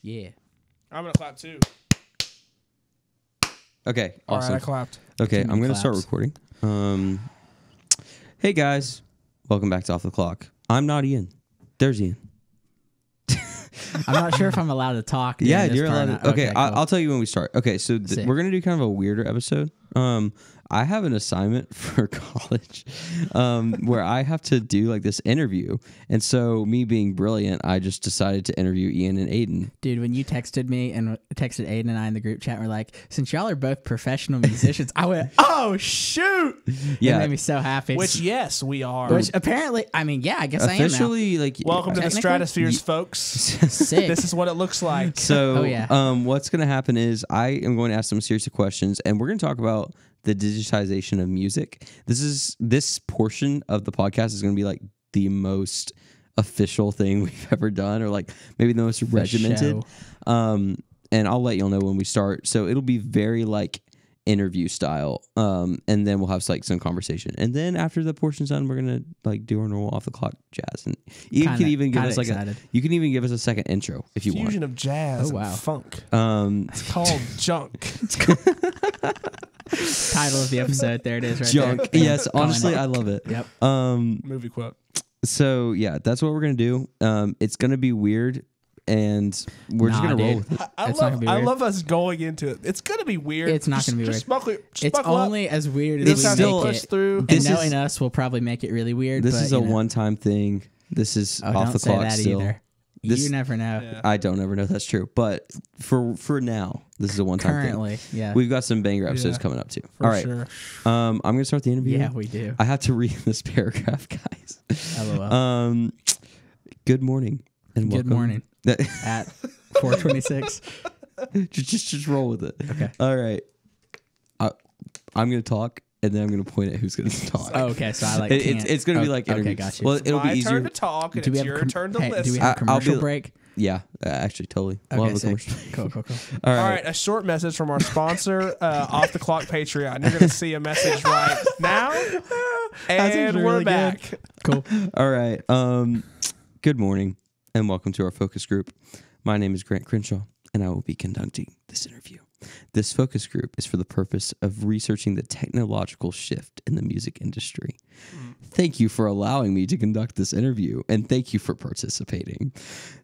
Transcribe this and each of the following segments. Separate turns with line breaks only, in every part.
Yeah.
I'm going to clap too.
Okay, awesome.
All right, I clapped.
Okay, I'm going to start
claps.
recording. Hey guys, welcome back to Off the Clock. I'm not Ian. There's Ian.
I'm not sure if I'm allowed to talk.
Yeah, you're allowed to. Okay,
cool.
I'll tell you when we start. Okay, so
Sick.
we're going to do kind of a weirder episode. I have an assignment for college where I have to do like this interview. And so me being brilliant, I just decided to interview Ian and Aidan.
Dude, when you texted me and texted Aidan and I in the group chat, we're like, since y'all are both professional musicians, I went, oh, shoot.
Yeah.
It made me so happy.
Which, yes, we are.
Which apparently, I mean, yeah, I guess I am now.
Officially, like...
Welcome to the
Technically?
stratospheres, folks.
Sick.
This is what it looks like.
So,
Oh, yeah.
what's going to happen is I am going to ask some series of questions, and we're going to talk about the digitization of music. This portion of the podcast is going to be like the most official thing we've ever done, or like maybe the most regimented. And I'll let y'all know when we start. So it'll be very like interview style. And then we'll have like some conversation. And then after the portion's done, we're gonna like do our normal off the clock jazz. And you can even give us like you can even give us a second intro if you want.
Fusion of jazz
Oh, wow.
and funk.
It's
Called junk.
Title of the episode. There it is right
junk.
there.
Yes, honestly, I love it.
Yep.
Movie quote.
So yeah, that's what we're gonna do. It's gonna be weird, and we're just gonna roll with it.
I
It's not gonna be weird.
love us going into it. It's going to be weird.
It's not gonna be
just
weird.
Just
It's
buckle up.
only as weird
It's
as we
still-
make
push
it.
through.
And
This
knowing
is-
us will probably make it really weird.
This
but,
is a
you know.
one-time thing. This is
Oh,
off
don't
the
say
clock
that
still.
either.
This-
You never know.
Yeah.
I don't ever know. That's true. But for now, this is a one-time thing.
Currently, yeah.
We've got some banger episodes
Yeah.
coming up too.
For
All right.
sure.
I'm gonna start the interview.
Yeah, we do.
I have to read this paragraph, guys.
LOL.
Good morning and welcome.
Good morning. At 4:26.
just roll with it.
Okay.
All right. I'm gonna talk, and then I'm gonna point at who's gonna talk.
Oh, okay. So I like.
It's gonna be like interview.
Okay, gotcha.
Well, it'll
My
be easier.
turn to talk, and
do we
it's
have
your turn to
hey,
listen.
do we have a
I'll be-
commercial break?
Yeah, actually, totally.
Okay,
We'll have a
sick.
commercial.
Cool.
All
All
right.
right, a short message from our sponsor, Off the Clock Patreon. You're going to see a message right now, and we're
really
back.
Cool.
All right. Good morning, and welcome to our focus group. My name is Grant Crenshaw, and I will be conducting this interview. This focus group is for the purpose of researching the technological shift in the music industry. Thank you for allowing me to conduct this interview, and thank you for participating.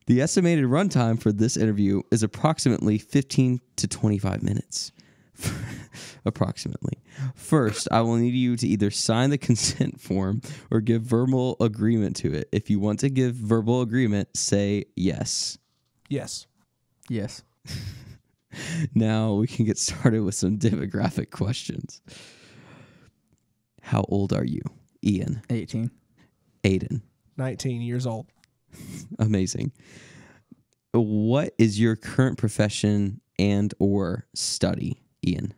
The estimated runtime for this interview is approximately 15 to 25 minutes. Approximately. First, I will need you to either sign the consent form or give verbal agreement to it. If you want to give verbal agreement, say yes.
Yes.
Yes.
Now we can get started with some demographic questions. How old are you? Ian.
18.
Aidan.
19 years old.
Amazing. What is your current profession and or study, Ian?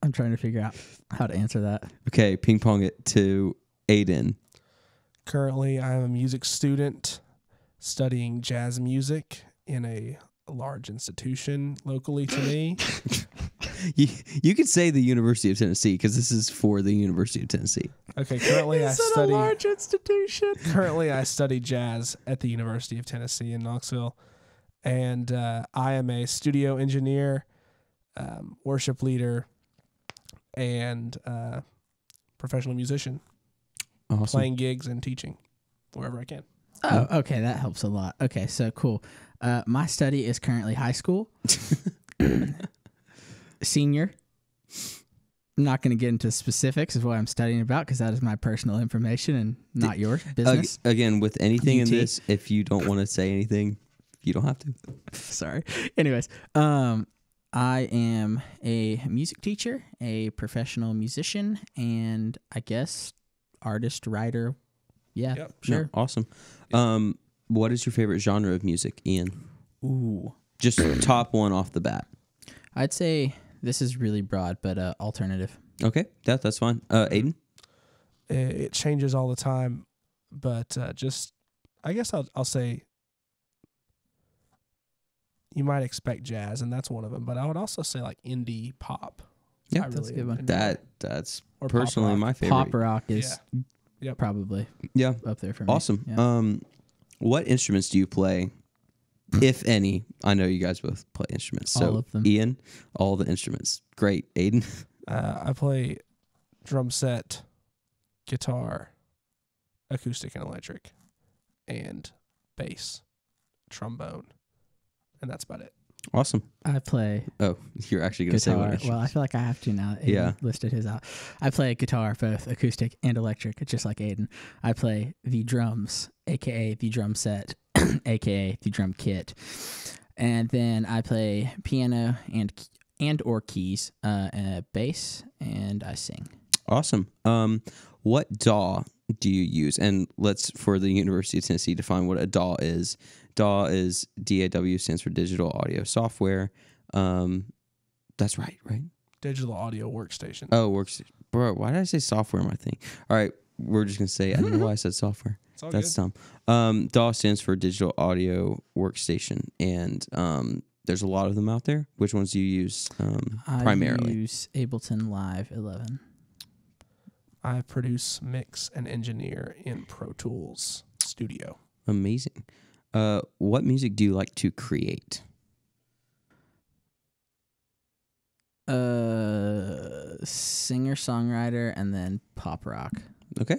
I'm trying to figure out how to answer that.
Okay, ping pong it to Aidan.
Currently, I am a music student studying jazz music in a large institution locally to me.
You could say the University of Tennessee because this is for the University of Tennessee.
Okay, currently I study
a large institution.
currently I study jazz at the University of Tennessee in Knoxville, and I am a studio engineer, worship leader, and professional musician,
Awesome.
playing gigs and teaching wherever I can.
Oh, okay. That helps a lot. Okay, so cool. My study is currently high school. Senior. I'm not going to get into specifics of what I'm studying about because that is my personal information and not your business.
Again, with anything in
UT.
this, if you don't want to say anything, you don't have to.
Sorry. Anyways, I am a music teacher, a professional musician, and I guess artist, writer. Yeah,
Yep.
sure.
No, awesome. What is your favorite genre of music, Ian?
Ooh.
Just top one off the bat.
I'd say this is really broad, but alternative.
Okay, that's fine. Aidan?
It changes all the time, but just I guess I'll say you might expect jazz, and that's one of them. But I would also say like indie pop
Yeah,
I
that's a good one.
enjoy.
That's
Or pop
personally
rock.
my favorite.
Pop rock is
Yep.
probably
Yeah,
up there for me.
awesome.
Yeah.
What instruments do you play, if any? I know you guys both play instruments. So
All of them.
Ian, all the instruments. Great. Aidan.
I play drum set, guitar, acoustic and electric, and bass, trombone, and that's about it.
Awesome.
I play
Oh, you're actually going to say
guitar.
what
Well, I feel like I have to now. That
Yeah.
Aiden listed his out. I play guitar, both acoustic and electric, just like Aiden. I play the drums, aka the drum set, aka the drum kit, and then I play piano and or keys, bass, and I sing.
Awesome. What DAW do you use? And let's, for the University of Tennessee, define what a DAW is. DAW is DAW, stands for Digital Audio Software. That's right?
Digital audio workstation.
Oh, works. Bro, why did I say software in my thing? All right, we're just going to say, I don't know why I said software.
It's all
That's
good.
dumb. DAW stands for Digital Audio Workstation. And there's a lot of them out there. Which ones do you use primarily?
I use Ableton Live 11.
I produce, mix, and engineer in Pro Tools Studio.
Amazing. What music do you like to create?
Singer-songwriter and then pop rock.
Okay.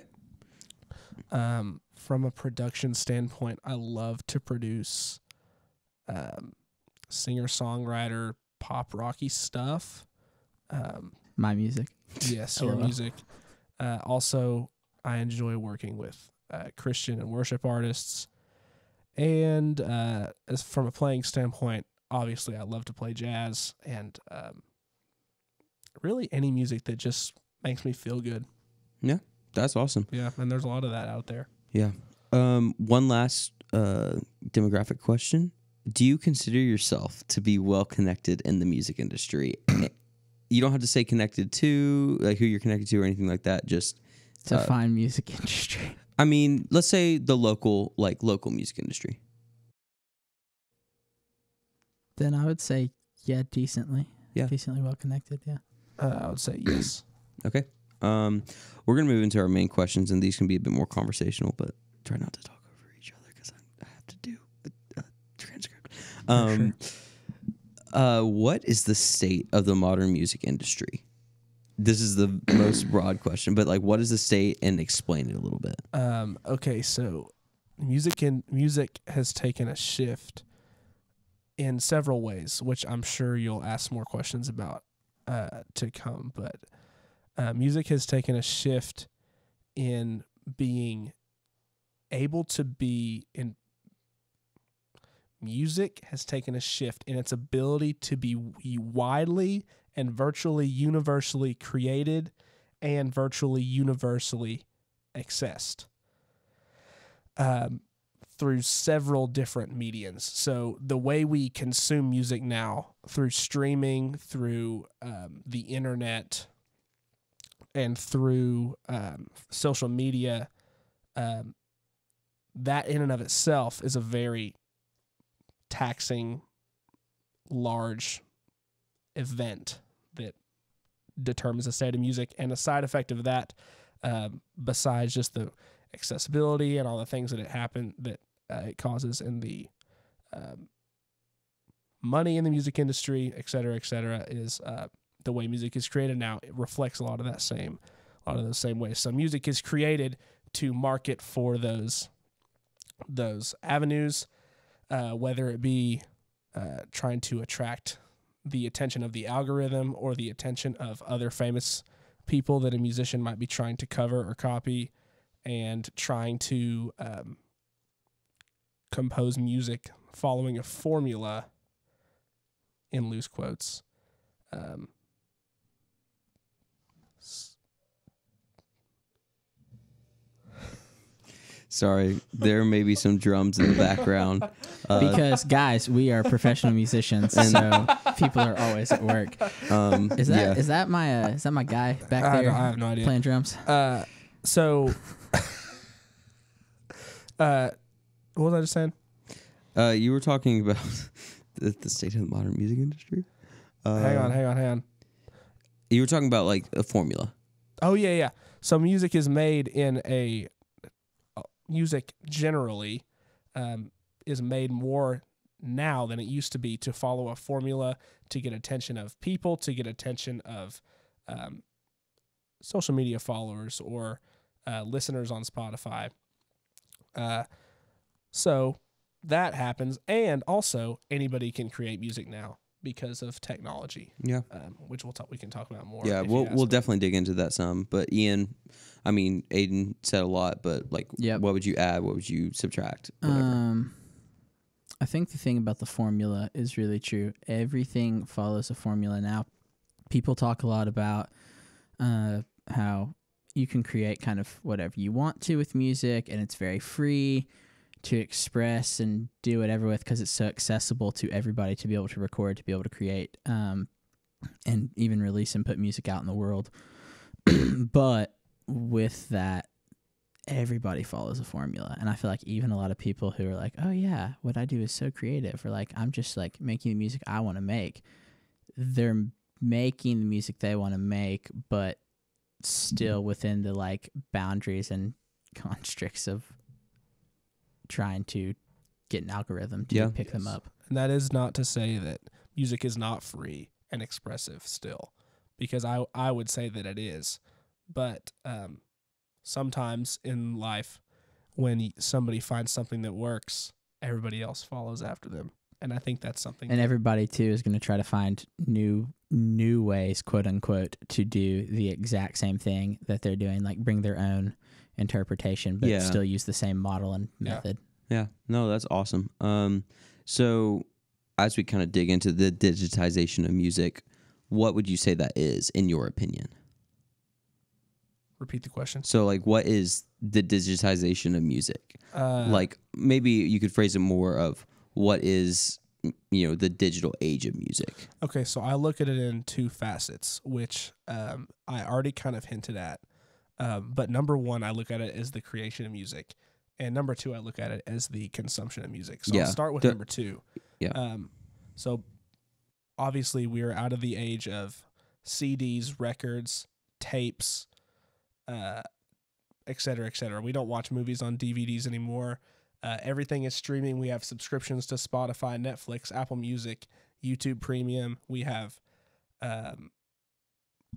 From a production standpoint, I love to produce singer-songwriter, pop rocky stuff.
My music.
Yes, your
LOL.
music. Also, I enjoy working with Christian and worship artists. And as from a playing standpoint, obviously I love to play jazz and really any music that just makes me feel good.
That's awesome.
Yeah, and there's a lot of that out there.
Yeah. One last demographic question. Do you consider yourself to be well connected in the music industry? You don't have to say connected to, like who you're connected to or anything like that. Just
To find music industry.
I mean, let's say the local music industry.
Then I would say, decently.
Yeah.
Decently well connected, yeah.
I would say yes.
Okay. We're gonna move into our main questions, and these can be a bit more conversational, but try not to talk over each other because I have to do a transcript. What is the state of the modern music industry? This is the most broad question, but like, what is the state, and explain it a little bit.
Okay, so music has taken a shift in several ways, which I'm sure you'll ask more questions about to come. But music has taken a shift in being able to be in. Music has taken a shift in its ability to be widely and virtually universally created and virtually universally accessed through several different mediums. So the way we consume music now, through streaming, through the internet, and through social media, that in and of itself is a very taxing, large event that determines the state of music. And a side effect of that, besides just the accessibility and all the things that it causes in the money in the music industry, et cetera, is the way music is created now. It reflects a lot of those same ways. So music is created to market for those avenues, whether it be trying to attract the attention of the algorithm or the attention of other famous people that a musician might be trying to cover or copy, and trying to compose music following a formula, in loose quotes.
Sorry, there may be some drums in the background.
Because guys, we are professional musicians, so people are always at work. Is that my guy back there?
I have no idea.
Playing drums.
So, what was I just saying?
You were talking about the state of the modern music industry.
Hang on.
You were talking about like a formula.
Oh yeah. So music is made in a music generally is made more now than it used to be to follow a formula to get attention of people, to get attention of social media followers or listeners on Spotify. So that happens, and also anybody can create music now because of technology.
Yeah.
Which we can talk about more.
Yeah, we'll definitely dig into that some. But Ian, I mean, Aidan said a lot, but like, what would you add? What would you subtract? Whatever.
I think the thing about the formula is really true. Everything follows a formula now. People talk a lot about how you can create kind of whatever you want to with music, and it's very free to express and do whatever with because it's so accessible to everybody to be able to record, to be able to create, and even release and put music out in the world. But with that, everybody follows a formula. And I feel like even a lot of people who are like, oh yeah, what I do is so creative, or like, I'm just like making the music I want to make. They're making the music they want to make, but still within the like boundaries and constricts of trying to get an algorithm to pick them up.
And that is not to say that music is not free and expressive still, because I would say that it is. But sometimes in life, when somebody finds something that works, everybody else follows after them. And I think that's something.
And everybody, too, is going to try to find new ways, quote unquote, to do the exact same thing that they're doing, like bring their own interpretation, but still use the same model and method.
Yeah. No, that's awesome. So as we kind of dig into the digitization of music, what would you say that is, in your opinion?
Repeat the question.
So, like, what is the digitization of music? Like, maybe you could phrase it more of what is, the digital age of music.
Okay, so I look at it in two facets, which I already kind of hinted at. But number one, I look at it as the creation of music. And number two, I look at it as the consumption of music. So I'll start with number two.
Yeah.
So obviously we are out of the age of CDs, records, tapes, et cetera, et cetera. We don't watch movies on DVDs anymore. Everything is streaming. We have subscriptions to Spotify, Netflix, Apple Music, YouTube Premium. We have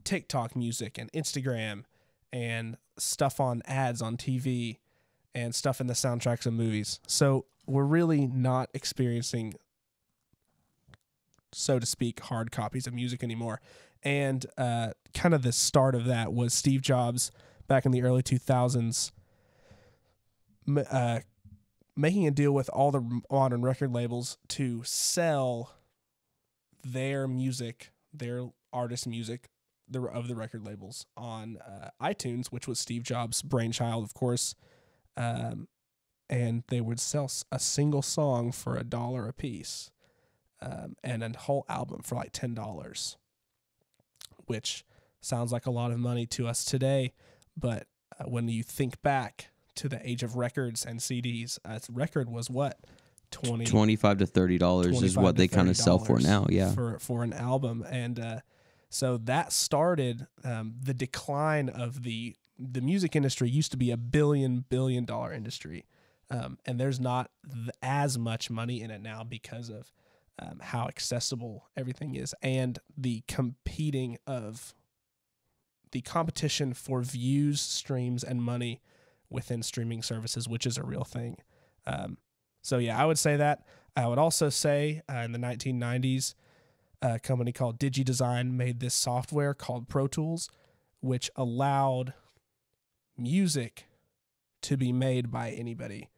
TikTok music and Instagram and stuff on ads on TV and stuff in the soundtracks of movies. So we're really not experiencing, so to speak, hard copies of music anymore. And kind of the start of that was Steve Jobs back in the early 2000s making a deal with all the modern record labels to sell their music, their artist music, of the record labels on iTunes, which was Steve Jobs' brainchild, of course. And they would sell a single song for $1 a piece, and a whole album for like $10, which sounds like a lot of money to us today. But when you think back to the age of records and CDs, a record was what?
$25 to $30 is what they kind of sell for now. Yeah.
For an album. And so that started the decline of the music industry. Used to be a billion dollar industry. And there's not as much money in it now because of how accessible everything is, and the competition for views, streams, and money within streaming services, which is a real thing. So yeah, I would say that. I would also say in the 1990s, a company called Digitization made this software called Pro Tools, which allowed music to be made by anybody.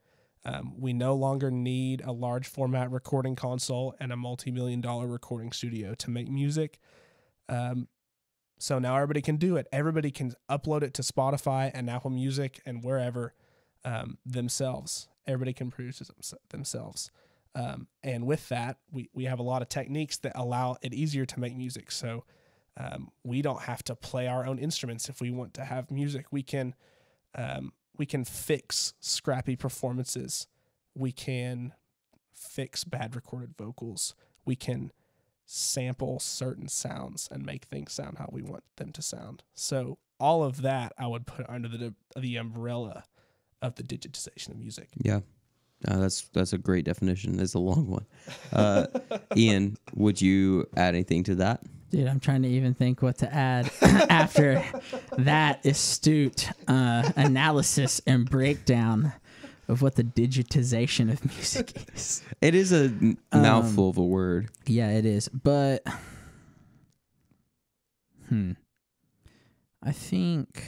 We no longer need a large format recording console and a multi-million-dollar recording studio to make music. So now everybody can do it. Everybody can upload it to Spotify and Apple Music and wherever themselves. Everybody can produce it themselves. And with that, we have a lot of techniques that allow it easier to make music. So we don't have to play our own instruments if we want to have music. We can fix scrappy performances. We can fix bad recorded vocals. We can sample certain sounds and make things sound how we want them to sound. So all of that I would put under the umbrella of the digitization of music.
Yeah. That's a great definition. It's a long one. Ian, would you add anything to that?
Dude, I'm trying to even think what to add after that astute analysis and breakdown of what the digitization of music is.
It is a mouthful of a word.
Yeah, it is. But, I think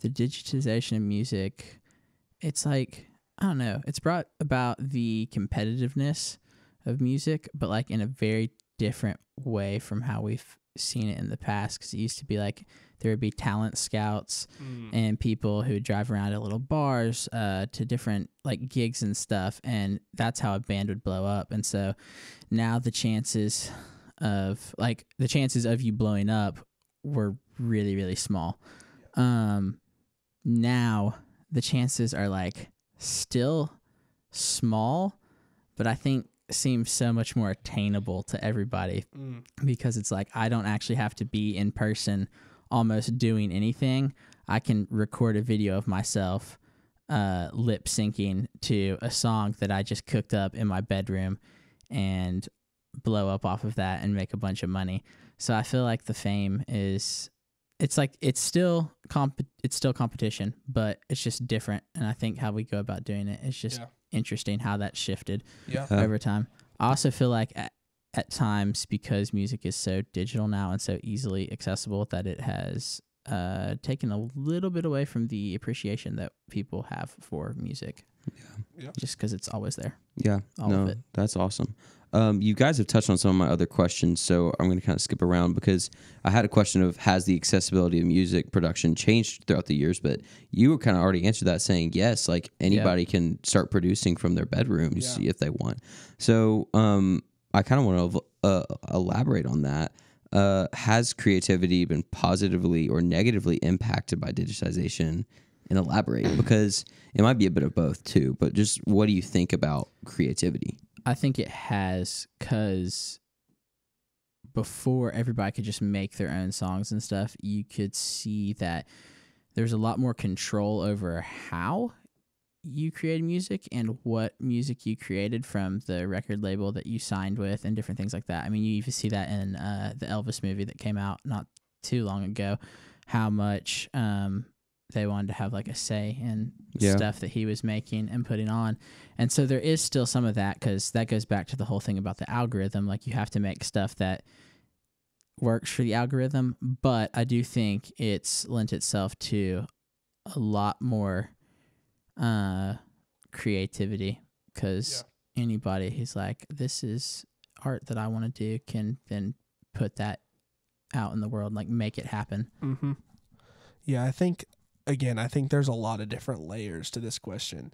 the digitization of music, it's like, I don't know, it's brought about the competitiveness of music, but like in a very different way from how we've seen it in the past. Because it used to be like there would be talent scouts and people who drive around at little bars to different like gigs and stuff, and that's how a band would blow up. And so now the chances of you blowing up were really, really small. Now the chances are like still small, but I think seems so much more attainable to everybody because it's like I don't actually have to be in person almost doing anything. I can record a video of myself lip syncing to a song that I just cooked up in my bedroom and blow up off of that and make a bunch of money. So I feel like the fame is, it's like it's still competition, but it's just different. And I think how we go about doing it is just interesting how that shifted over time. I also feel like at times, because music is so digital now and so easily accessible, that it has taken a little bit away from the appreciation that people have for music.
Yeah.
Just because it's always there.
Yeah.
All of it.
That's awesome. You guys have touched on some of my other questions, so I'm going to kind of skip around because I had a question of, has the accessibility of music production changed throughout the years? But you kind of already answered that saying yes, like anybody can start producing from their bedrooms if they want. So I kind of want to elaborate on that. Has creativity been positively or negatively impacted by digitization? And elaborate, because it might be a bit of both too, but just what do you think about creativity?
I think it has, because before everybody could just make their own songs and stuff, you could see that there's a lot more control over how you created music and what music you created from the record label that you signed with and different things like that. I mean, you even see that in the Elvis movie that came out not too long ago, how much they wanted to have like a say in stuff that he was making and putting on. And so there is still some of that, because that goes back to the whole thing about the algorithm. Like, you have to make stuff that works for the algorithm, but I do think it's lent itself to a lot more creativity, because anybody who's like, this is art that I want to do, can then put that out in the world, like make it happen.
Mm-hmm. Yeah, I think there's a lot of different layers to this question,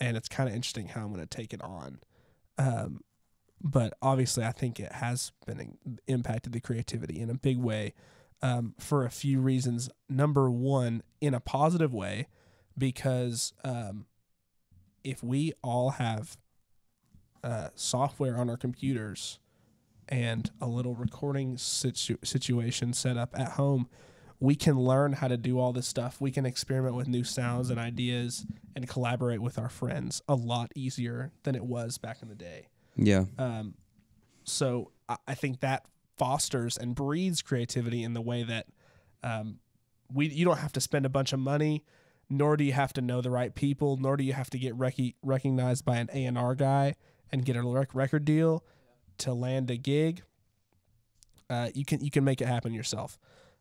and it's kind of interesting how I'm going to take it on. But obviously, I think it has been impacted the creativity in a big way for a few reasons. Number one, in a positive way, because if we all have software on our computers and a little recording situation set up at home, we can learn how to do all this stuff. We can experiment with new sounds and ideas and collaborate with our friends a lot easier than it was back in the day.
Yeah.
So I think that fosters and breeds creativity in the way that you don't have to spend a bunch of money, nor do you have to know the right people, nor do you have to get recognized by an A&R guy and get a record deal to land a gig. You can make it happen yourself.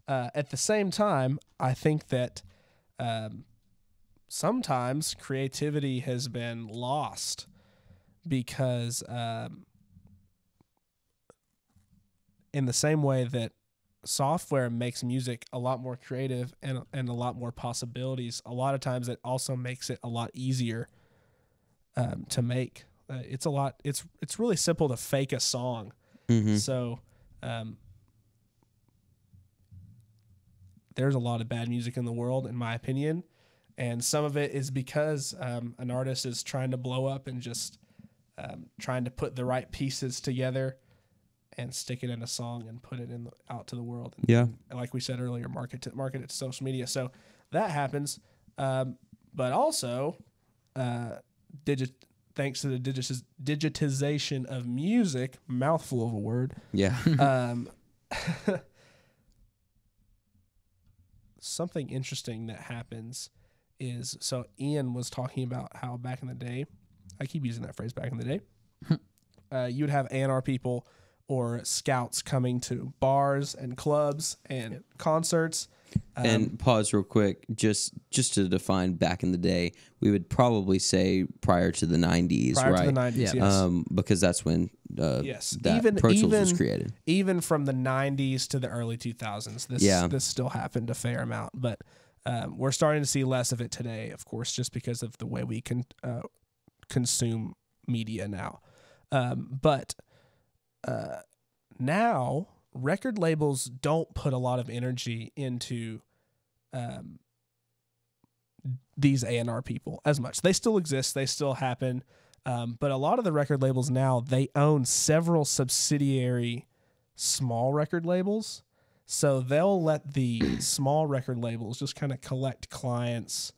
At the same time, I think that sometimes creativity has been lost because in the same way that software makes music a lot more creative and a lot more possibilities, a lot of times it also makes it a lot easier to make. It's really simple to fake a song.
Mm-hmm.
So there's a lot of bad music in the world, in my opinion, And some of it is because an artist is trying to blow up and just trying to put the right pieces together and stick it in a song and put it out to the world. And like we said earlier, market it to social media. So that happens. But also, thanks to the digitization of music, mouthful of a word.
Yeah.
Something interesting that happens is, so Ian was talking about how back in the day, I keep using that phrase, back in the day, you would have A&R people or scouts coming to bars and clubs and concerts.
And pause real quick, just to define back in the day, we would probably say prior to the 90s,
prior
right?
to the 90s, yes.
Because that's when that Pro Tools was created.
Even from the 90s to the early 2000s, this still happened a fair amount. But we're starting to see less of it today, of course, just because of the way we can consume media now. But now record labels don't put a lot of energy into these A&R people as much. They still exist. They still happen. But a lot of the record labels now, they own several subsidiary small record labels. So they'll let the small record labels just kind of collect clients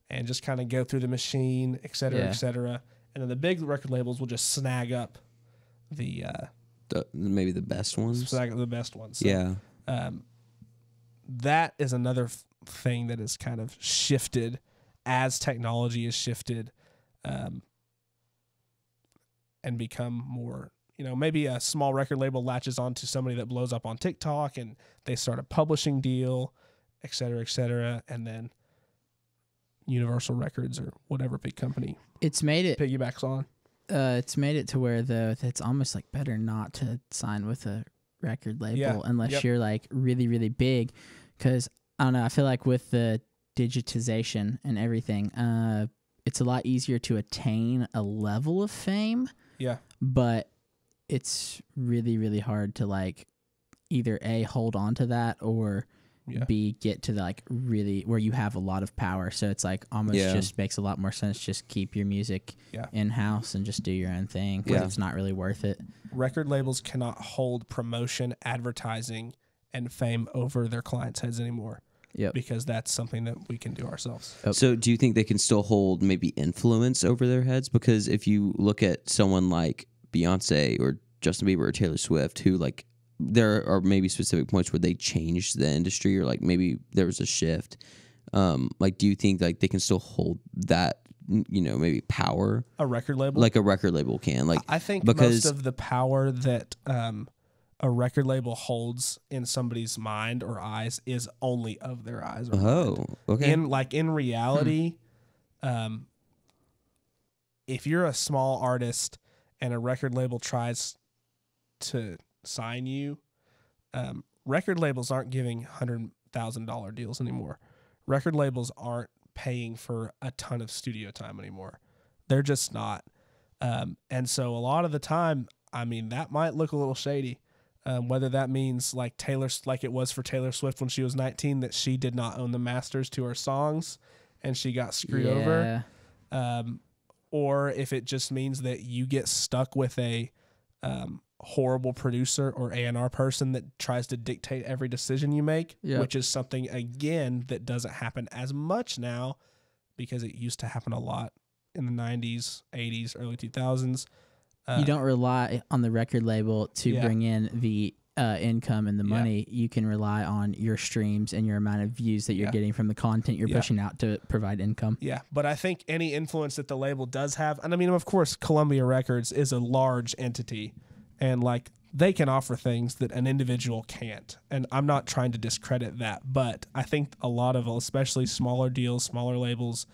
and just kind of go through the machine, et cetera, et cetera. And then the big record labels will just snag up
maybe the best ones.
The best ones. So, that is another thing that is kind of shifted as technology has shifted, and become more, maybe a small record label latches onto somebody that blows up on TikTok and they start a publishing deal, et cetera, and then Universal Records or whatever big company piggybacks on.
It's made it to where, though, it's almost like better not to sign with a record label unless you're like really, really big. Because, I don't know, I feel like with the digitization and everything, it's a lot easier to attain a level of fame.
Yeah.
But it's really, really hard to like either A, hold on to that, or B, get to like really where you have a lot of power. So it's like almost just makes a lot more sense. Just keep your music in-house and just do your own thing, because it's not really worth it.
Record labels cannot hold promotion, advertising, and fame over their clients' heads anymore. Because that's something that we can do ourselves.
So do you think they can still hold maybe influence over their heads? Because if you look at someone like Beyonce or Justin Bieber or Taylor Swift, who like, there are maybe specific points where they changed the industry, or like maybe there was a shift. Like, do you think like they can still hold that, maybe power?
A record label?
Like a record label can. Like,
I think most of the power that a record label holds in somebody's mind or eyes is only of their eyes or mind.
Okay.
In reality, if you're a small artist and a record label tries to sign you, record labels aren't giving $100,000 deals anymore. Record labels aren't paying for a ton of studio time anymore. They're just not. And so a lot of the time, I mean, that might look a little shady. Whether that means like it was for Taylor Swift when she was 19, that she did not own the masters to her songs and she got screwed over. Or if it just means that you get stuck with a horrible producer or A&R person that tries to dictate every decision you make, which is something, again, that doesn't happen as much now, because it used to happen a lot in the 90s, 80s, early 2000s.
You don't rely on the record label to bring in the income and the money. You can rely on your streams and your amount of views that you're getting from the content you're pushing out to provide income. Yeah,
but I think any influence that the label does have, and I mean, of course, Columbia Records is a large entity, and like they can offer things that an individual can't. And I'm not trying to discredit that, but I think a lot of, especially smaller deals, smaller labels,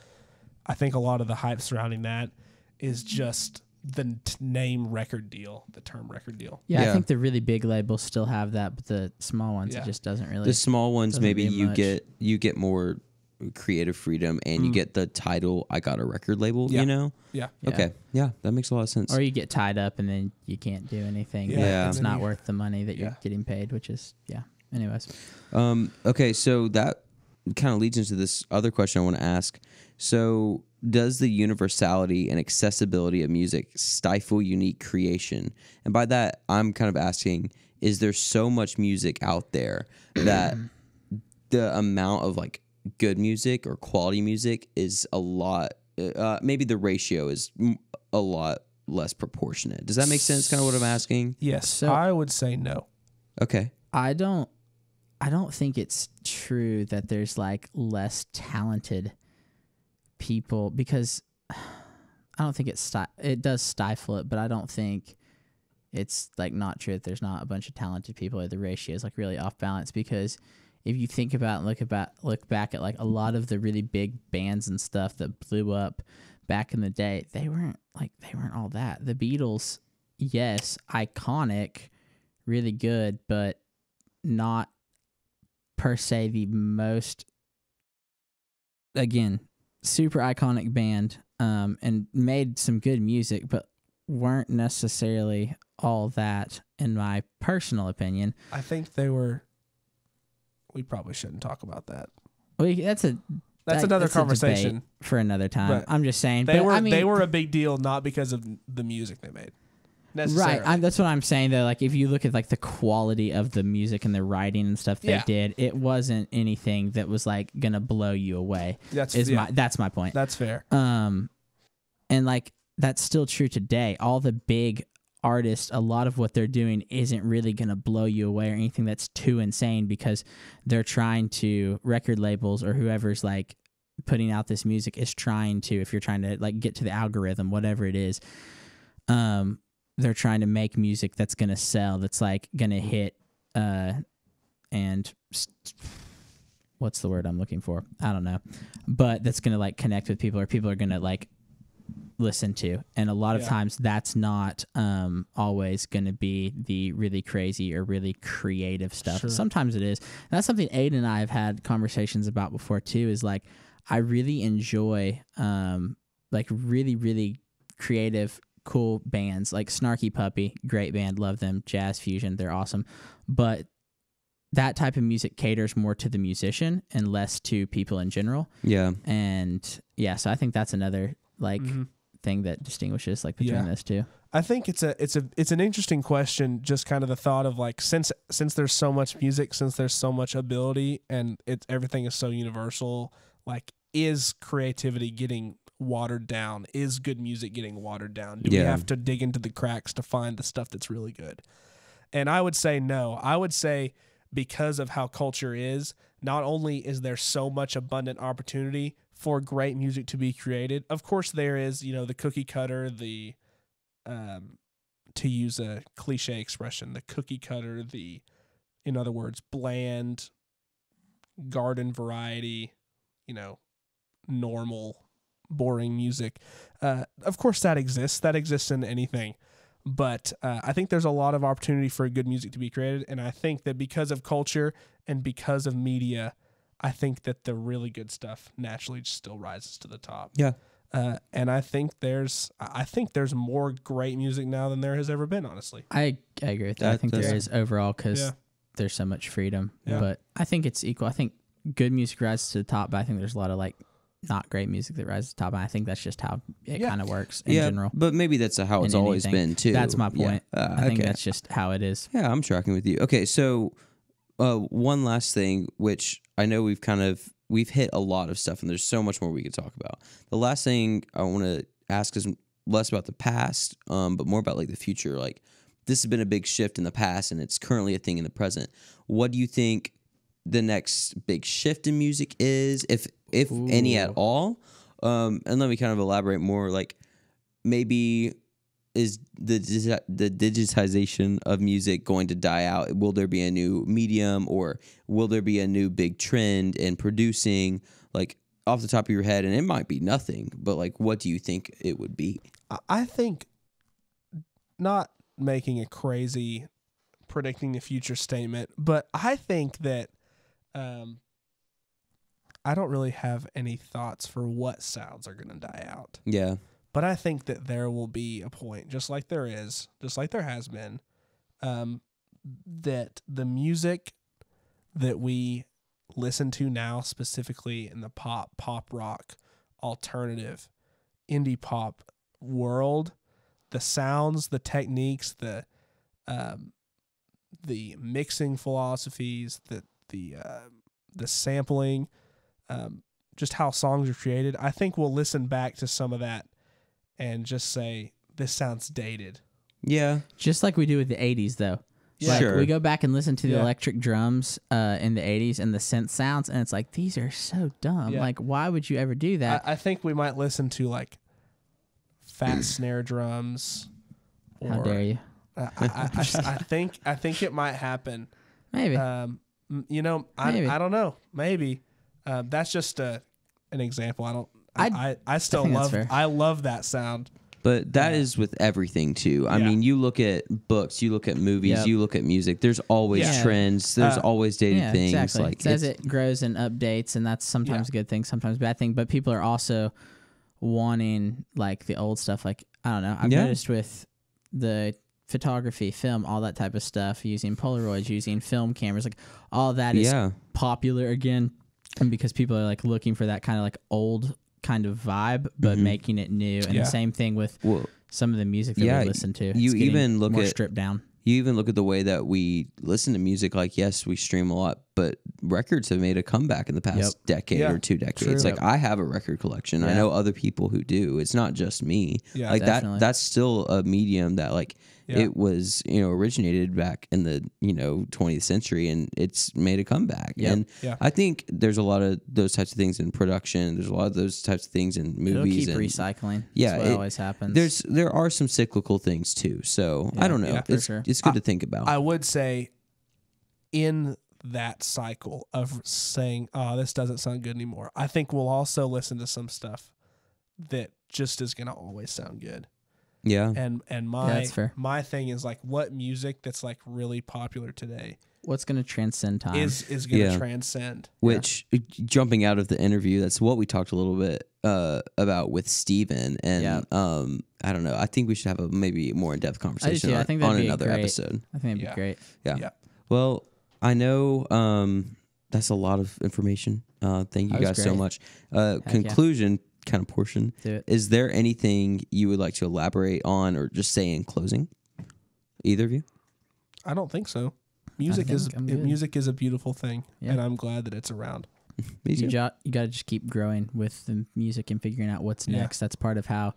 I think a lot of the hype surrounding that is just the name record deal, the term record deal.
Yeah, I think the really big labels still have that, but the small ones, it just doesn't really.
The small ones, maybe you get more creative freedom, and you get the title, I got a record label, you know?
Yeah.
Okay. Yeah, that makes a lot of sense.
Or you get tied up and then you can't do anything.
Yeah.
It's not worth the money that you're getting paid, which is, anyways.
Okay, so that kind of leads into this other question I want to ask. So, does the universality and accessibility of music stifle unique creation? And by that, I'm kind of asking, is there so much music out there that the amount of like good music or quality music is a lot, maybe the ratio is a lot less proportionate? Does that make sense? Kind of what I'm asking?
Yes.
So-
I would say no.
Okay.
I don't think it's true that there's like less talented people, because I don't think it does stifle it, but I don't think it's like not true that there's not a bunch of talented people, or the ratio is like really off balance. Because if you think about and look back at like a lot of the really big bands and stuff that blew up back in the day, they weren't all that. The Beatles, yes, iconic, really good, but not per se the most, again, super iconic band, and made some good music, but weren't necessarily all that, in my personal opinion.
I think we probably shouldn't talk about that.
That's
another
a
conversation
debate for another time.
But
I'm just saying
they
they
were a big deal, not because of the music they made. Necessarily.
Right, that's what I'm saying though. Like if you look at like the quality of the music and the writing and stuff they did, it wasn't anything that was like gonna blow you away. That's my point.
That's fair.
And like that's still true today. All the big artists, a lot of what they're doing isn't really gonna blow you away or anything that's too insane, because they're trying to, record labels or whoever's like putting out this music is trying to, if you're trying to like get to the algorithm, whatever it is, they're trying to make music that's going to sell, that's like going to hit, and what's the word I'm looking for? I don't know. But that's going to like connect with people, or people are going to like listen to. And a lot of times that's not always going to be the really crazy or really creative stuff.
Sure.
Sometimes it is. That's something Aidan and I have had conversations about before too, is like I really enjoy like really, really creative, cool bands like Snarky Puppy, great band, love them. Jazz Fusion, they're awesome. But that type of music caters more to the musician and less to people in general.
Yeah.
And yeah, so I think that's another like thing that distinguishes like between those two.
I think it's an interesting question, just kind of the thought of like, since there's so much music, since there's so much ability, and everything is so universal, like, is creativity getting watered down? Is good music getting watered down? Do we have to dig into the cracks to find the stuff that's really good? And I would say no. I would say because of how culture is, not only is there so much abundant opportunity for great music to be created, of course there is, the cookie cutter, the to use a cliche expression, the cookie cutter, the, in other words, bland, garden variety, normal, boring music. Of course that exists. That exists in anything. But I think there's a lot of opportunity for good music to be created. And I think that because of culture and because of media, I think that the really good stuff naturally just still rises to the top.
Yeah.
And I think there's more great music now than there has ever been, honestly.
I agree with that. I think there is overall, because there's so much freedom. Yeah. But I think it's equal. I think good music rises to the top, but I think there's a lot of like not great music that rises to the top. And I think that's just how it kind of works in general.
But maybe that's how it's always been too.
That's my point. I think that's just how it is.
Yeah, I'm tracking with you. Okay, so one last thing, which I know we've hit a lot of stuff, and there's so much more we could talk about. The last thing I want to ask is less about the past, but more about like the future. Like, this has been a big shift in the past, and it's currently a thing in the present. What do you think the next big shift in music is, if any at all? And let me kind of elaborate more. Like, maybe is the digitization of music going to die out? Will there be a new medium, or will there be a new big trend in producing? Like, off the top of your head, and it might be nothing, but like, what do you think it would be?
I think, not making a crazy predicting the future statement, but I think that I don't really have any thoughts for what sounds are going to die out.
Yeah.
But I think that there will be a point, just like there has been, that the music that we listen to now, specifically in the pop rock, alternative, indie pop world, the sounds, the techniques, the mixing philosophies, the sampling, just how songs are created, I think we'll listen back to some of that and just say, this sounds dated.
Yeah.
Just like we do with the 80s, though.
Yeah.
Like,
Sure.
we go back and listen to the
Yeah.
electric drums in the 80s and the synth sounds, and it's like, these are so dumb.
Yeah.
Like, why would you ever do that?
I think we might listen to like fat snare drums. Or,
How dare you?
I think it might happen.
Maybe.
You know,
Maybe.
I don't know. Maybe that's just an example. I still
think that's
love.
fair.
I love that sound.
But that is with everything too. I
Yeah.
mean, you look at books, you look at movies,
Yep.
you look at music. There's always
Yeah.
trends. There's always dated
Yeah,
things.
exactly.
Like
It says
it's-
it grows and updates, and that's sometimes a good thing, sometimes a bad thing. But people are also wanting like the old stuff. Like, I don't know. I've
Yeah.
noticed with the photography, film, all that type of stuff, using Polaroids, using film cameras, like all that is
yeah.
popular again, and because people are like looking for that kind of like old kind of vibe, but
Mhm.
making it new. And
Yeah.
the same thing with
Well,
some of the music that
Yeah,
we listen to.
you
It's getting
even look
more
at-
stripped down.
you even look at the way that we listen to music. Like, yes, we stream a lot, but records have made a comeback in the past decade
Yeah.
or 2 decades.
True.
Like, I have a record collection. I
Yeah.
know other people who do. It's not just me.
Yeah.
Like
Definitely.
that's still a medium that like
Yeah.
it was, originated back in the, 20th century, and it's made a comeback.
Yep.
And
Yeah.
I think there's a lot of those types of things in production. There's a lot of those types of things in
It'll
movies.
keep
and
recycling.
Yeah,
That's what
it-
always happens.
there are some cyclical things too. So I don't know.
Yeah,
for
it's
sure.
it's good to think about.
I would say in that cycle of saying, oh, this doesn't sound good anymore, I think we'll also listen to some stuff that just is going to always sound good.
yeah.
And
that's fair.
my thing is like, what music that's like really popular today
What's going to transcend time?
is going to
Yeah.
transcend.
Which jumping out of the interview, that's what we talked a little bit about with Steven. And
Yeah.
I don't know. I think we should have a maybe more in depth conversation
too. I think that'd
on
be
another
great.
episode.
I think it'd
Yeah.
be great.
Yeah.
Yeah.
Well, I know that's a lot of information. Thank you
That was
guys so
great.
much.
yeah.
Conclusion kind of portion.
Do it.
Is there anything you would like to elaborate on or just say in closing? Either of you?
I don't think so. Music
think
is
I'm good.
music is a beautiful thing,
Yeah.
and I'm glad that it's around.
Me too.
You got to just keep growing with the music and figuring out what's
Yeah.
next. That's part of how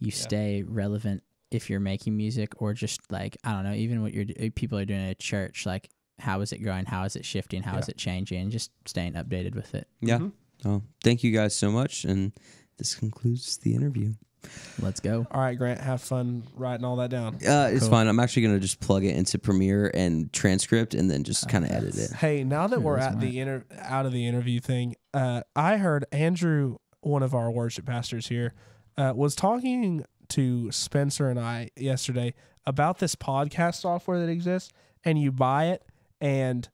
you stay relevant if you're making music, or just like, I don't know, even what people are doing at church. Like, how is it growing? How is it shifting? How is it changing? Just staying updated with it.
Yeah.
Mhm.
Oh, thank you guys so much. And this concludes the interview.
Let's go.
All right, Grant, have fun writing all that down.
It's
Cool.
fine. I'm actually going to just plug it into Premiere and transcript and then just kind of edit it.
Hey, now that we're
Really
at out of the interview thing, I heard Andrew, one of our worship pastors here, was talking to Spencer and I yesterday about this podcast software that exists, and you buy it and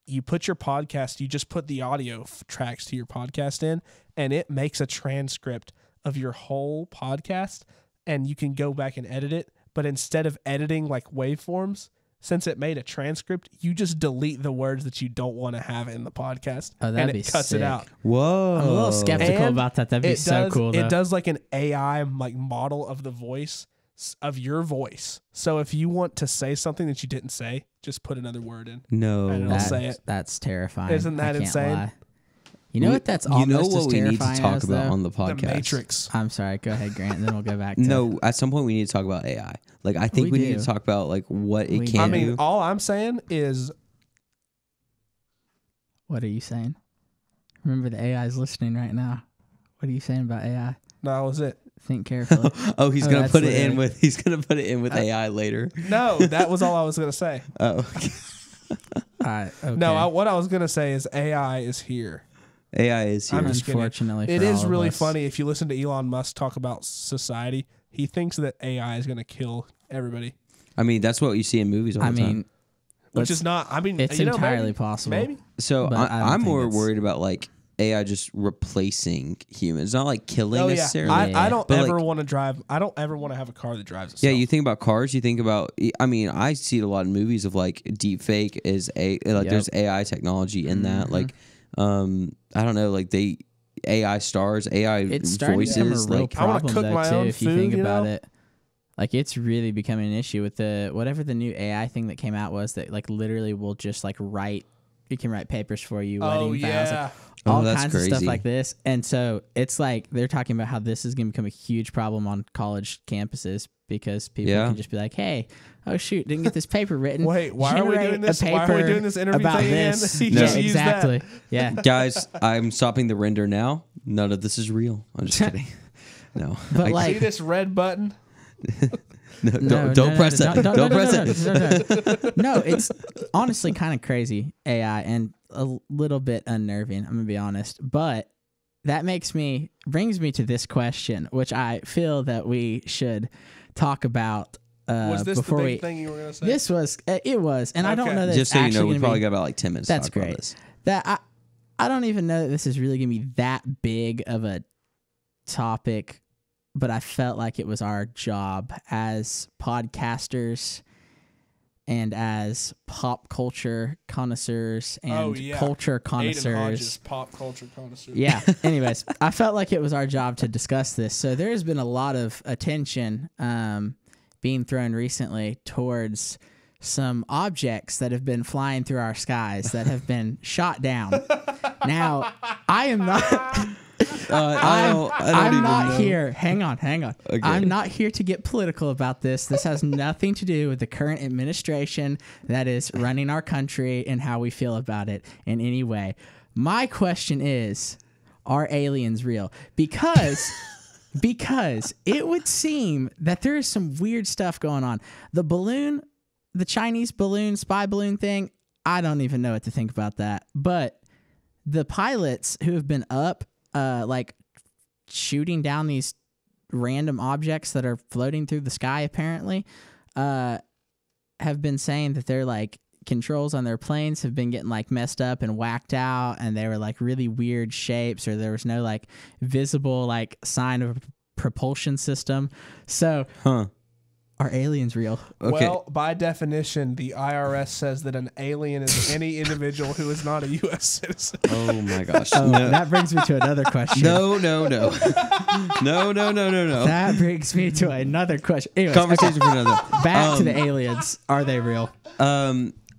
you put your podcast, you just put the audio tracks to your podcast in, and it makes a transcript of your whole podcast, and you can go back and edit it. But instead of editing like waveforms, since it made a transcript, you just delete the words that you don't want to have in the podcast,
Oh, that'd
and
be
it cuts
sick.
it out.
Whoa.
I'm a little skeptical
And
about that. That'd be
It
so
does,
cool, though.
It does like an AI like model of the voice of your voice. So if you want to say something that you didn't say, just put another word in.
No.
And I'll say it.
That's terrifying.
Isn't that
I can't
insane?
lie. You know what? That's
You
almost
know
as
what we need to
terrifying
talk
as,
about
though?
on the podcast?
The Matrix.
I'm sorry. Go ahead, Grant. Then we'll go back to
No, at some point we need to talk about AI. Like, I think
We
we need
do.
to talk about like what it
We
can
I
do.
mean,
do.
all I'm saying is
What are you saying? Remember, the AI is listening right now. What are you saying about AI?
no, that was it.
Think carefully.
Oh, he's
Oh,
gonna
that's
put it
literally-
in with AI later.
No, that was all I was gonna say.
Oh, okay.
All right. Okay.
No, what I was gonna say is AI is here.
AI is here.
I'm just kidding.
Unfortunately,
It
for
is
all of
really
us.
funny if you listen to Elon Musk talk about society. He thinks that AI is gonna kill everybody,
I mean, that's what you see in movies all the
I
time.
mean,
which
let's-
is not. I mean,
it's
you know,
entirely
maybe,
possible.
Maybe
So
But I don't
I'm
think
more
it's-
worried about like AI just replacing humans, not like killing
Oh
necessarily.
I don't
But,
ever
like,
want to drive. I don't ever want to have a car that drives itself.
Yeah, you think about cars. You think about. I mean, I see it a lot in movies of like deep fake is there's AI technology in that. Like, I don't know, like AI stars, AI
It's starting to
voices.
become a real
Like,
I wanna
problem
cook
though
my
too.
own
If you
food,
think
you
about
know?
it, like it's really becoming an issue with the whatever the new AI thing that came out was that like literally will just like write. You can write papers for you,
Oh
wedding vows, like,
Oh,
all
that's
kinds of stuff
crazy.
like this. And so it's like they're talking about how this is going to become a huge problem on college campuses because people
Yeah.
can just be like, "Hey, oh shoot, didn't get this paper written.
Wait, why are we
Generate
doing
a
this? Why are we
paper
doing this interview
about
thing again?"
this?"
You
Yeah,
just use that.
exactly. Yeah,
guys, I'm stopping the render now. None of this is real. I'm just kidding. No,
but
See
like.
this red button?
don't press that. Don't press it.
No, it's honestly kind of crazy AI and a little bit unnerving. I'm gonna be honest, but that brings me to this question, which I feel that we should talk about.
Was this the
before
big thing you were going to say?
This was it was, and I don't
Okay.
know that
Just
it's
so you know,
actually
we
gonna
probably
be,
got about like 10 minutes.
That's
to talk
great.
About this.
that I don't even know that this is really gonna be that big of a topic, but I felt like it was our job as podcasters and as pop culture connoisseurs and culture
Aidan
connoisseurs.
Hodges, pop culture connoisseur.
Yeah. Anyways, I felt like it was our job to discuss this. So there has been a lot of attention being thrown recently towards some objects that have been flying through our skies that have been shot down. Now, I am not. I'm not here. Hang on.
Okay.
I'm not here to get political about this. This has nothing to do with the current administration that is running our country and how we feel about it in any way. My question is, are aliens real? Because it would seem that there is some weird stuff going on. The Chinese balloon, spy balloon thing, I don't even know what to think about that. But the pilots who have been up like shooting down these random objects that are floating through the sky apparently have been saying that their like controls on their planes have been getting like messed up and whacked out, and they were like really weird shapes, or there was no like visible like sign of a propulsion system. So are aliens real?
Okay.
Well, by definition, the IRS says that an alien is any individual who is not a U.S. citizen.
Oh my gosh.
Oh,
No.
that brings me to another question.
No. No.
That brings me to another question. Anyways,
Conversation for another.
back to the aliens. Are they real?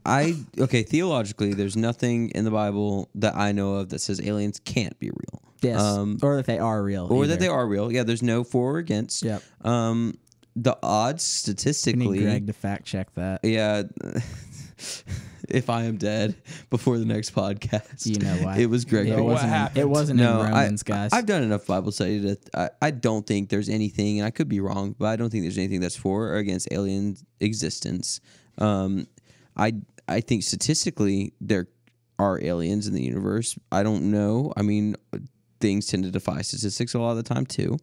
Theologically, there's nothing in the Bible that I know of that says aliens can't be real.
Yes. Or that they are real.
Or
either.
that they are real. Yeah, there's no for or against.
Yep.
The odds
We need
statistically.
Greg to fact check that.
Yeah. If I am dead before the next podcast,
You know why.
it was Greg.
It
Pickens.
wasn't,
happened?
it wasn't
No,
in Romans, guys.
I've done enough Bible study to. I don't think there's anything, and I could be wrong, but I don't think there's anything that's for or against alien existence. I think statistically there are aliens in the universe. I don't know. I mean, things tend to defy statistics a lot of the time too.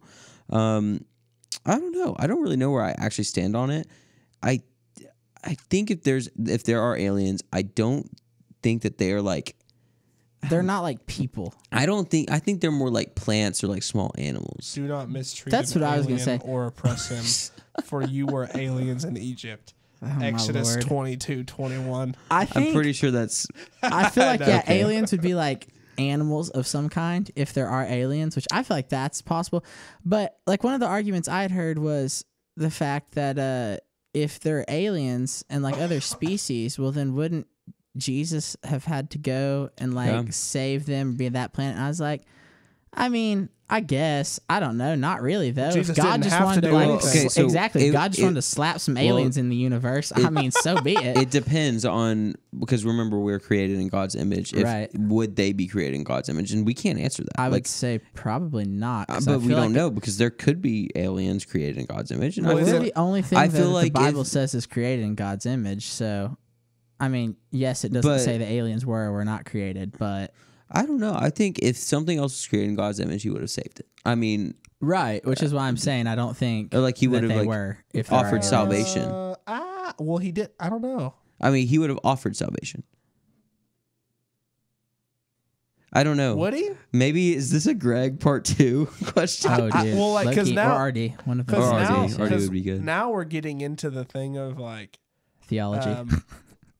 I don't know. I don't really know where I actually stand on it. I think if there are aliens, I don't think that they are like.
They're not like people.
I think they're more like plants or like small animals.
Do not mistreat
That's
an
what I was gonna
alien
say.
or oppress him, for you were aliens in Egypt.
Oh, my
Exodus
Lord.
22:21.
I think,
I'm pretty sure that's.
I feel like,
No.
yeah,
Okay.
aliens would be like animals of some kind if there are aliens, which I feel like that's possible. But like one of the arguments I had heard was the fact that if they're aliens and like other species, well, then wouldn't Jesus have had to go and like save them, be that planet? And I was like, I mean, I guess. I don't know. Not really, though.
Jesus
if God
didn't
just
have
wanted
to
to
do
like,
anything.
Okay, so
exactly. If God just wanted to slap some aliens in the universe, I mean, so be it.
It depends on, because remember we're created in God's image.
Right.
Would they be created in God's image? And we can't answer that.
I would say probably not. 'cause I
but we
feel
don't
like
know, because there could be aliens created in God's image. And
Well,
I
is
feel
We're
it-
the only thing
I
that
feel
the
like
Bible
if-
says is created in God's image. So, I mean, yes, it doesn't
But-
say the aliens were or were not created, but
I don't know. I think if something else was created in God's image, he would have saved it. I mean,
right, which is why I'm saying I don't think
or like he would
that
have
they
like
were if there are
offered
aliens.
salvation.
Well, he did. I don't know.
I mean, he would have offered salvation. I don't know.
Would he?
Maybe is this a Greg part 2 question?
Oh, dude.
well, like, 'cause
Low-key,
now-
or RD, one of
Or
those.
RD. RD
'cause
would be good.
Now we're getting into the thing of like
Theology.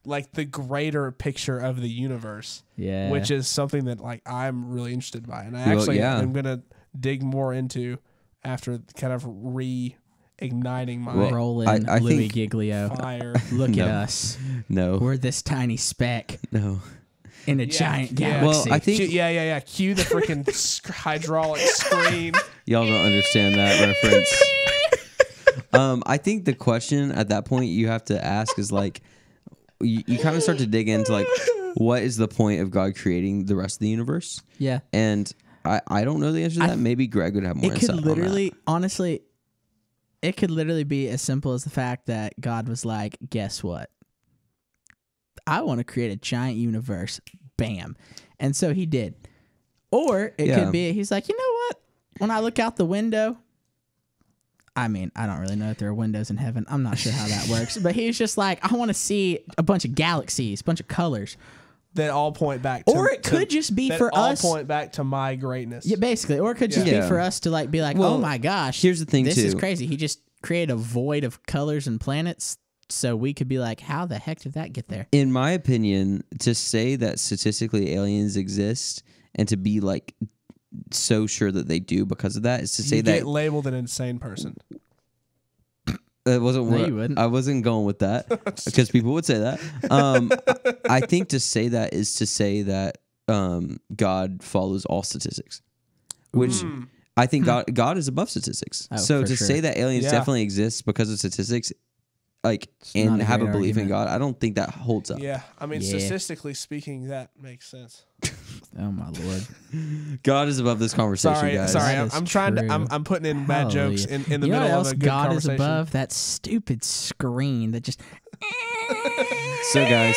like the greater picture of the universe,
yeah.
which is something that like I'm really interested by, and I
Well,
actually
yeah.
am gonna dig more into after kind of reigniting my
Well,
rolling
I
Louis
think-
Giglio.
fire.
Look
No.
at us.
No.
We're this tiny speck
No.
in a
Yeah,
giant
yeah.
galaxy.
Well, I think
Yeah. Cue the freaking hydraulic screen.
y'all don't understand that reference. I think the question at that point you have to ask is like, you kind of start to dig into like, what is the point of God creating the rest of the universe?
yeah.
And I don't know the answer to that. Maybe Greg would have more
It
insight
could
on that.
literally, honestly, it could literally be as simple as the fact that God was like, guess what? I want to create a giant universe. Bam. And so he did. Or it
Yeah.
could be, he's like, you know what? When I look out the window, I mean, I don't really know if there are windows in heaven. I'm not sure how that works. But he's just like, I want to see a bunch of galaxies, a bunch of colors.
That all point back to,
Or it could just be
that
for
all
us.
point back to my greatness.
Yeah, basically. Or it could just
Yeah.
be for us to like be like,
Well,
oh my gosh.
here's the thing,
This is
too.
crazy. He just created a void of colors and planets. So we could be like, how the heck did that get there?
In my opinion, to say that statistically aliens exist and to be like so sure that they do because of that is to say
you
that
get labeled an insane person.
that wasn't
No,
where
you wouldn't.
I wasn't going with that because people would say that. I think to say that is to say that God follows all statistics, which I think God is above statistics.
Oh,
So
for
to
sure.
say that aliens
Yeah.
definitely exist because of statistics, like
not
and
a
have a
great
belief in
argument.
God, I don't think that holds up.
Yeah, I mean,
Yeah.
statistically speaking, that makes sense.
Oh my Lord.
God is above this conversation,
Sorry,
guys.
sorry.
That
I'm
is
trying to.
true.
I'm putting in bad jokes
Hallelujah.
in the
You know
middle
what else
of a good
God
conversation.
is above? That stupid screen that just.
So guys,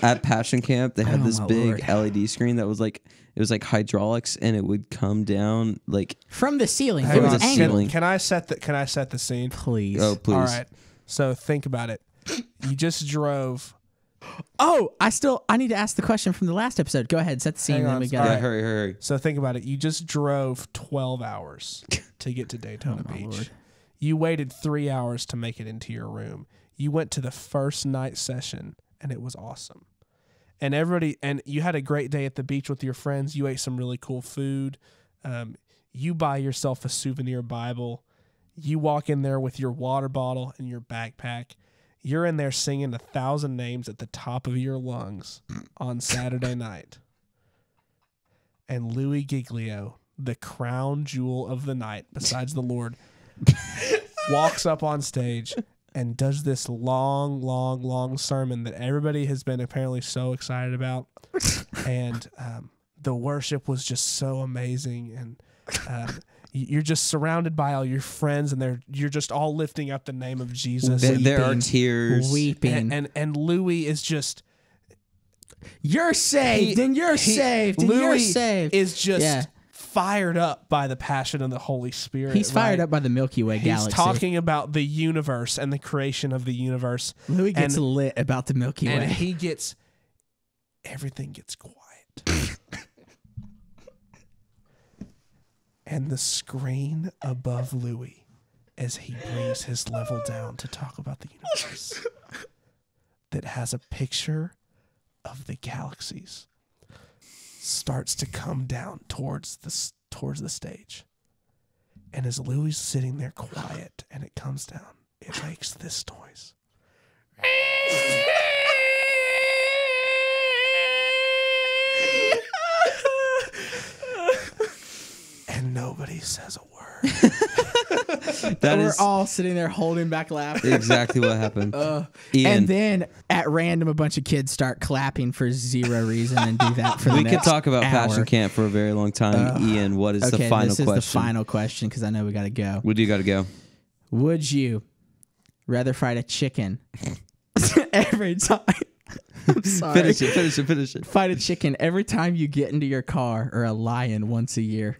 at Passion Camp, they had
Oh,
this
my
big
Lord.
LED screen that was like it was like hydraulics, and it would come down like
From the ceiling.
Hang
It was
on,
angled.
ceiling.
Can I set the scene?
Please.
oh please.
All right. So think about it. You just drove.
Oh, I need to ask the question from the last episode. Go ahead, set the scene.
Hang
Then
on,
we
sorry.
got
Yeah, hurry.
So think about it. You just drove 12 hours to get to Daytona
Oh, my
Beach.
Lord.
You waited 3 hours to make it into your room. You went to the first night session, and it was awesome. And you had a great day at the beach with your friends. You ate some really cool food. You buy yourself a souvenir Bible. You walk in there with your water bottle and your backpack. You're in there singing 1,000 names at the top of your lungs on Saturday night. And Louis Giglio, the crown jewel of the night, besides the Lord, walks up on stage and does this long sermon that everybody has been apparently so excited about. And the worship was just so amazing. And you're just surrounded by all your friends, and you're just all lifting up the name of Jesus.
There are
Weeping.
tears.
Weeping.
And Louis is just...
You're saved, and you're saved, and
Louis
you're saved.
is just
Yeah.
fired up by the passion of the Holy Spirit.
He's fired
right?
up by the Milky Way
He's
galaxy.
talking about the universe and the creation of the universe.
Louis gets
and-
lit about the Milky
And
Way.
everything gets quiet. And the screen above Louis, as he brings his level down to talk about the universe, that has a picture of the galaxies, starts to come down towards the stage. And as Louis is sitting there quiet and it comes down, it makes this noise. And nobody says a word.
That
We're
is
all sitting there holding back laughter.
exactly what happened. Ian,
And then at random, a bunch of kids start clapping for zero reason and do that for the
we
next
could talk about
hour.
Passion Camp for a very long time. Ian, what is
Okay,
the final
this is
question?
the final question because I know we got to go.
We do got to go.
Would you rather fight a chicken every time? I'm sorry.
Finish it.
Fight a chicken every time you get into your car, or a lion once a year?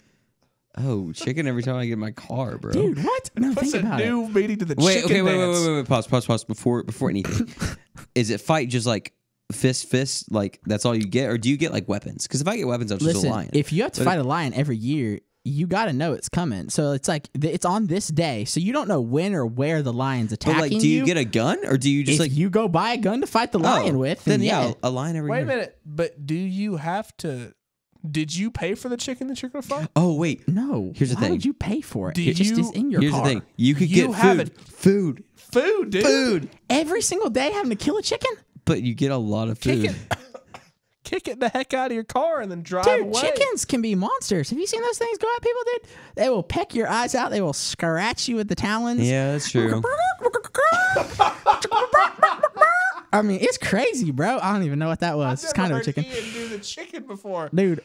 Oh, chicken every time I get in my car, bro.
Dude, what? No,
What's
think
a
about it.
new meaning to the
Wait,
chicken
okay,
dance?
wait. Pause. Before anything, is it fight just like fist, like that's all you get, or do you get like weapons? Because if I get weapons, I'm just a
Listen,
lion.
if you have to
But
fight a lion every year, you got to know it's coming. So it's like it's on this day, so you don't know when or where the lion's attacking.
But like, do you get a gun, or do you just
if
like
you go buy a gun to fight the lion with?
Then yeah, a lion every
Wait
year.
a minute, but do you have to? Did you pay for the chicken that you're gonna fight?
Oh wait,
No.
Here's the
Why
thing.
would you pay for it?
Do
It just
you-
is in your
here's
car.
the thing. You could
You
get
have
food.
Food, dude.
Food.
Every single day having to kill a chicken?
But you get a lot of food.
Kick it the heck out of your car and then drive
Dude,
away.
chickens can be monsters. Have you seen those things go at people, dude? They will peck your eyes out. They will scratch you with the talons.
Yeah, that's true.
I mean, it's crazy, bro. I don't even know what that was. It's kind of a chicken.
Ian do the chicken before.
Dude.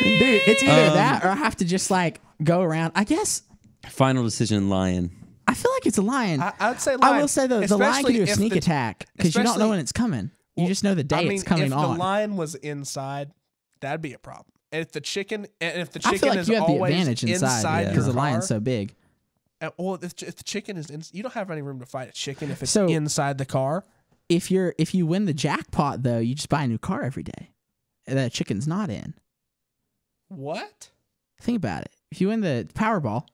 Dude, it's either that or I have to just like go around. I guess
Final decision, lion.
I feel like it's a lion.
I'd say lion.
I will say though, the lion can do a
Especially if
sneak
the-
attack because you don't know
especially-
when it's coming. You just know the day
I mean,
it's coming
if
on.
the lion was inside, that'd be a problem. And if the chicken,
I feel like
is
you have the
always
advantage inside
your
because the
car,
lion's so big.
well, if the chicken is, you don't have any room to fight a chicken if it's
So-
inside the car.
If you win the jackpot though, you just buy a new car every day that chicken's not in.
What?
Think about it. If you win the Powerball,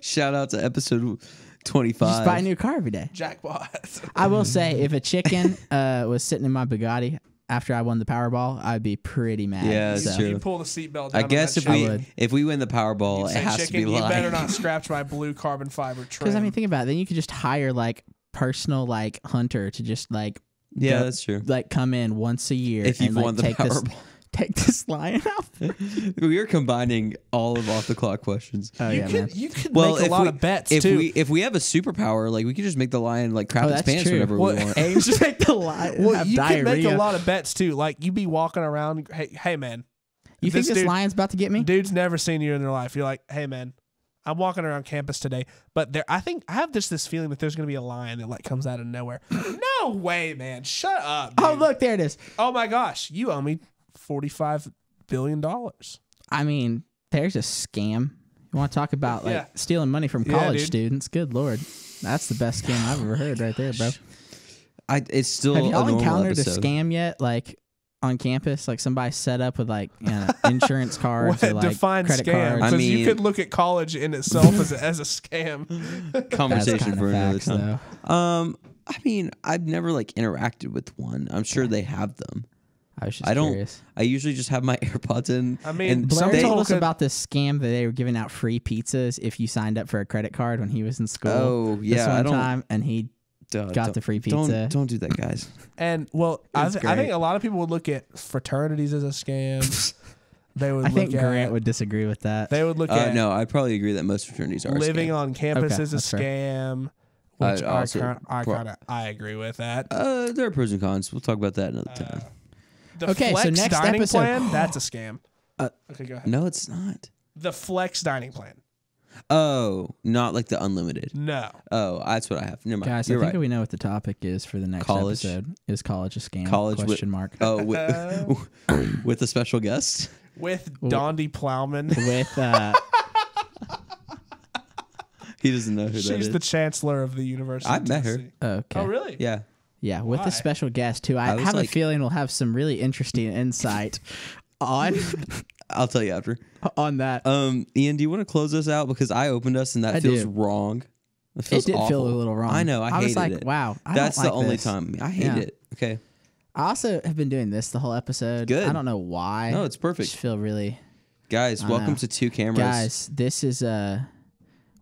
Shout out to episode
you
25.
just buy a new car every day.
Jackpot.
I will say, if a chicken was sitting in my Bugatti after I won the Powerball, I'd be pretty mad.
Yeah, that's
So,
true.
You pull the seatbelt down.
I guess
on that
if we win the Powerball,
chicken.
it
Say,
has
chicken,
to be
you
lion.
better not scratch my blue carbon fiber trim.
Because I mean, think about it. Then you could just hire like personal like hunter to just like
Yeah,
go-
that's true.
like come in once a year
If
and
you've
like,
won the
take this
Powerball.
take this lion out.
We are combining all of off the clock questions.
Oh
you
yeah,
could
man.
you could
Well,
make a
if
lot
we-
of bets
If
too.
we have a superpower, like we could just make the lion like crap
Oh,
its
that's
pants
true.
whenever
Well,
we want.
Hey, just make the lion
well,
have
you
diarrhea.
could make a lot of bets too. Like you be walking around. Hey man,
You think this
dude-
lion's about to get me?
dude's never seen you in their life. You're like, hey man, I'm walking around campus today, but I think I have this feeling that there's gonna be a lion that like comes out of nowhere. No way, man. Shut up. Dude.
Oh look, there it is.
Oh my gosh, you owe me $45 billion.
I mean, there's a scam. You want to talk about like
Yeah.
stealing money from
Yeah,
college
dude.
students? Good lord, that's the best scam I've ever heard, right there, bro.
It's still
Have
a
y'all
normal
encountered
episode.
a scam yet? Like on campus, like somebody set up with like insurance cards or
What
like
define
credit
scam?
cards.
I
Because
mean-
you could look at college in itself as a scam.
That's
Conversation
kinda
for another
facts,
time.
though.
I mean, I've never like interacted with one. I'm sure they have them.
I was just
I don't.
curious.
I usually just have my AirPods in.
I mean,
and
Blair
Some
told
people
us
could-
about this scam that they were giving out free pizzas if you signed up for a credit card when he was in school.
Oh
this
yeah, I
one
don't.
time, and he got
don't-
the free pizza.
Don't do that, guys.
And well, I
It's
think
great.
a lot of people would look at fraternities as a scam. They would
I
look
think
at
Grant would disagree with that.
they would look at
No, I probably agree that most fraternities are a
living
scam.
on campus
Okay,
is a
that's fair.
scam. Which
I also
I agree with that.
There are pros and cons. We'll talk about that another time.
The
Okay, so
flex
next
dining
episode-
plan, that's a scam. Okay, go ahead.
No, it's not.
The flex dining plan.
Oh, not like the unlimited.
No.
Oh, that's what I have. Never mind.
Guys,
You're
I think
right.
we know what the topic is for the next
College.
episode. Is college a scam?
College with-
Question mark.
Oh, with a special guest.
With Dondi Plowman.
With
He doesn't know who that
She's
is.
the chancellor of the University.
I
of
met her.
Tennessee.
okay,
Oh, really?
Yeah.
yeah, with
Why?
a special guest who I
I was
have a
like-
feeling will have some really interesting insight on
I'll tell you after.
on that.
Ian, do you want to close us out because I opened us and that
I
feels
do.
wrong. It
It
feels
did
awful.
feel a little wrong.
I know. I
was
hated
like,
it.
wow, I
That's
don't
the
like
only
this.
time. I hate
Yeah.
it. Okay.
I also have been doing this the whole episode.
Good.
I don't know why.
No, it's
I
perfect.
just feel really.
Guys,
I
welcome
know.
to 2 cameras.
Guys, this is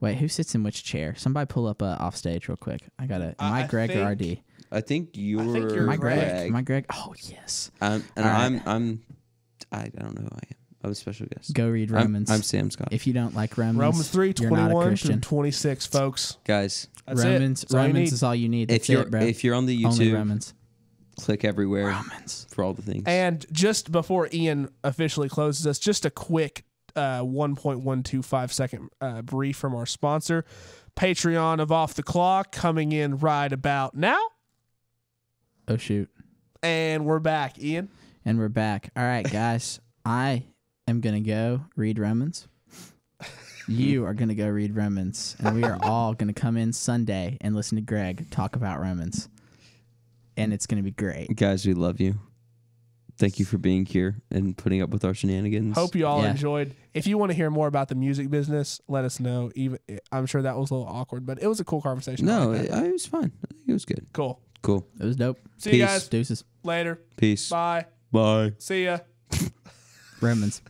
Wait, who sits in which chair? Somebody pull up off stage real quick. I gotta. Am I
I
Greg or
think-
RD?
I think you're,
you're
Am I Greg?
Greg.
Am I Greg? Oh yes.
And
All right.
I don't know who I am. I'm a special guest.
Go read
I'm-
Romans.
I'm Sam Scott.
If you don't like Romans,
Romans 3,
you're not a
21 through
Christian.
26, folks.
Guys,
That's
Romans,
it. That's all you
Romans
need.
is all you need. That's
if you're on the
only
YouTube,
Romans.
click everywhere
Romans.
for all the things.
And just before Ian officially closes us, just a quick 1.125 second brief from our sponsor, Patreon of Off the Clock, coming in right about now.
Oh shoot.
And we're back, Ian.
And we're back. All right, guys. I am gonna go read Romans. You are going to go read Romans, and we are all going to come in Sunday and listen to Greg talk about Romans. And it's going to be great.
Guys, we love you. Thank you for being here and putting up with our shenanigans.
Hope you all
Yeah.
enjoyed. If you want to hear more about the music business, let us know. Even I'm sure that was a little awkward, but it was a cool conversation. I
No,
like that.
it was fun. I think it was good.
Cool.
Cool.
It was dope.
See you
Peace.
guys
Deuces.
later.
Peace.
Bye.
Bye.
See ya.
Romans.